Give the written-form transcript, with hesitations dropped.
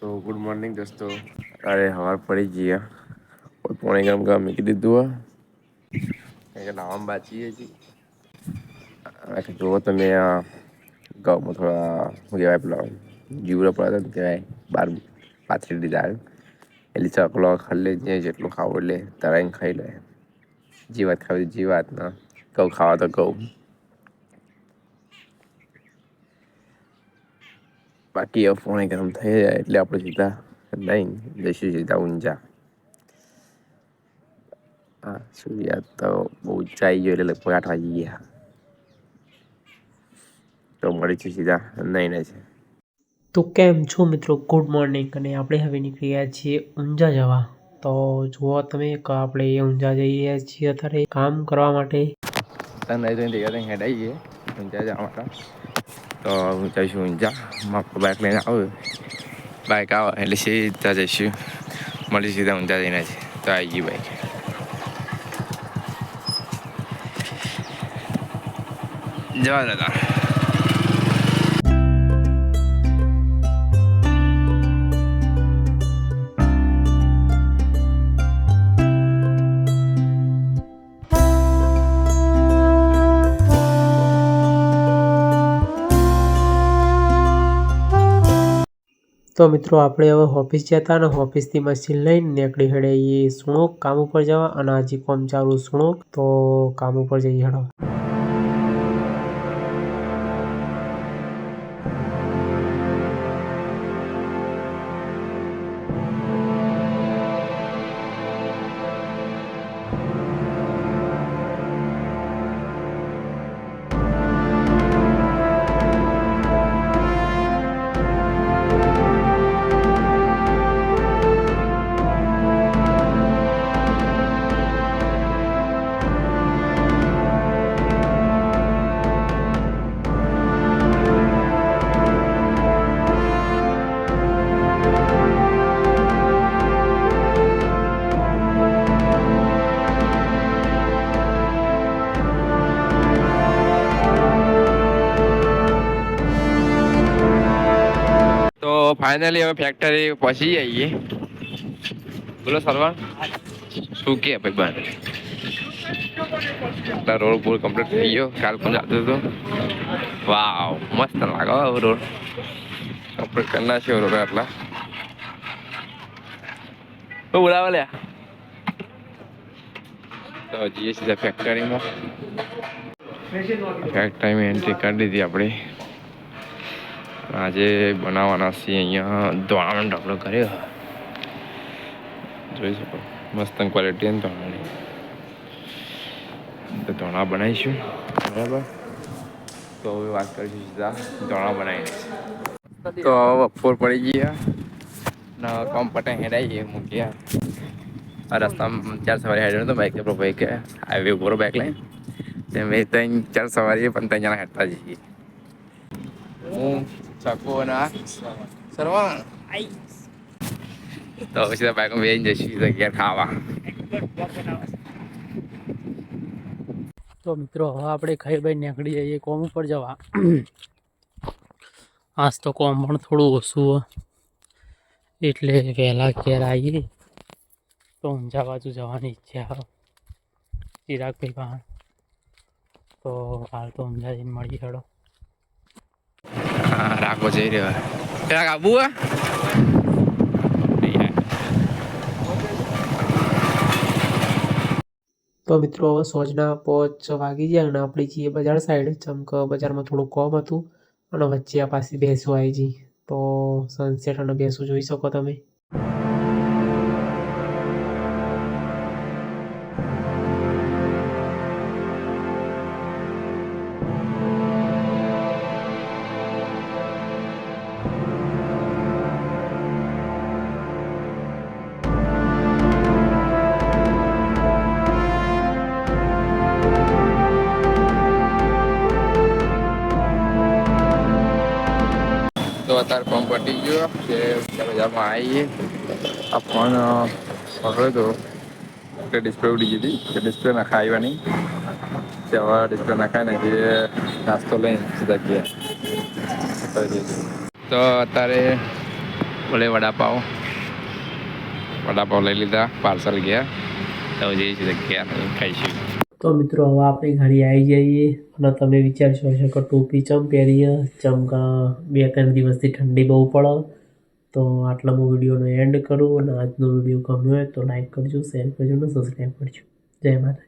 તો good morning દોસ્તો. અરે હવાર પડી ગયા પોણે ગામ મૂકી દીધું નામ બાચી જો તમે ગમાં થોડા પેલા જીવડા પડતા કહેવાય બાર પાથરી દીધા એટલે ચકલો ખાઈ જેટલું ખાવું એટલે તરાઈને ખાઈ લે. જી વાત ખાવી જી વાત ના કઉ ખાવા તો કઉ. બાકી ફોન ગરમ થઈ જાય એટલે આપડે સીધા નહી જશું સીધા ઊંઝા. હા સૂર્યાસ્ત તો બહુ ઊંચાઈ ગયો એટલે લગભગ 8 વાગી ગયા. તો મળી છે સીધા નઈને છે. તો કેમ છો મિત્રો, ગુડ મોર્નિંગ. અને આપણે હવે નીકળી ગયા છીએ ઊંઝા જવા. તો જુઓ તમે આપણે ઊંઝા જઈ રહ્યા છીએ અત્યારે કામ કરવા માટે. હેડાઈએ ઊંઝા જવા માટે તો જઈશું ઊંઝા બાઇક લઈને આવું બાઇક આવે એટલે સીધા જઈશું મળી સીધા ઊંઝા જઈને છે તો આવી ગઈ બાઇક. જવા દાદા. તો મિત્રો આપણે હવે ઓફિસ જતા અને ઓફિસથી મશીન લઈને નીકળી હેડે એ સુણોક કામ ઉપર જવા અને હજી કોમ ચાલુ સુણોક તો કામ ઉપર જઈએ હેડો. તો ફાઇનલી હવે ફેક્ટરી પહોંચી જઈએ. બોલો સરવાણ શું કે ભાઈ બાર રોડ પૂર કમ્પ્લીટ થઈ ગયો. કાલ પણ જતો હતો. વાવ મસ્ત લાગે રોડ કમ્પ્લીટ કરી નાખ્યો રોડ આટલા તો બોલાવા લ્યા. તો જઈએ સીધા ફેક્ટરીમાં. ફેક્ટરીમાં એન્ટ્રી કરી દીધી આપણે. આજે બનાવવાના છીએ અહીંયા દોણાનો ઢગલો કર્યો જોઈ શકો મસ્ત ક્વોલિટી ને દોણાની તો દોણા બનાવીશું બરાબર. તો હવે વાત કરીશું સીધા દોણા બનાવીને. તો હવે બપોર પડી ગયા ના કોમ પટે હેડાઈએ મૂક્યા રસ્તામાં 4 સવારી હેડ્યો તો બાઇક ભાઈ કે હાઈવે ઉપર બાઇક લઈને મેં 3-4 સવારી પણ 3 જણા હેડતા જઈએ. હું ચકો ના સરવાણ તો પછી બાઈકમાં બેસીને જઈશું ઘેર ખાવા. તો મિત્રો હવે આપણે ખાઈ ભાઈ નીકળી જઈએ કોમ ઉપર જવા. આજ તો કોમ પણ થોડું ઓછું એટલે વહેલા ઘેર આવીએ તો ઊંઝા બાજુ જવાની ઈચ્છા ચિરાગભાઈ પાસે. તો હાલ તો ઊંઝા જઈને મળી હેડો. રાખો જઈ રહ્યો રાખ આબુ તો મિત્રો હવે સોજના 5 વાગી ગયા અને આપણે જઈએ બજાર સાઈડ. ચમક બજારમાં થોડું કોમ હતું અને વચ્ચે આ પાસે ભેંસો આવી જઈ તો સનસેટ અને ભેંસો જોઈ શકો તમે. તો અત્યારે ફોન પટી ગયો કે બજારમાં આવીએ. આ ફોન પકડ્યો તો ડિસ્પ્લે ઉડી ગઈ હતી કે ડિસ્પ્લે નાખા આવ્યા નહીં. હવે ડિસ્પ્લે નાખાય ને જે નાસ્તો લઈને સીધા ગયા. તો અત્યારે બોલે વડાપાવ લઈ લીધા, પાર્સલ ગયા. તો જઈએ છીએ જગ્યા ખાઈશું. તો મિત્રો હવે આપણે ઘરે આવી જઈએ અને તમે વિચારશો હશો કે ટોપી ચમ પહેરીએ, ચમકા 2-3 દિવસથી ઠંડી બહુ પડે. તો આટલામાં વિડીયોનો એન્ડ કરું અને આજનો વિડીયો ગમ્યો હોય તો લાઈક કરજો, શેર કરજો અને સબસ્ક્રાઈબ કરજો. જય માતા.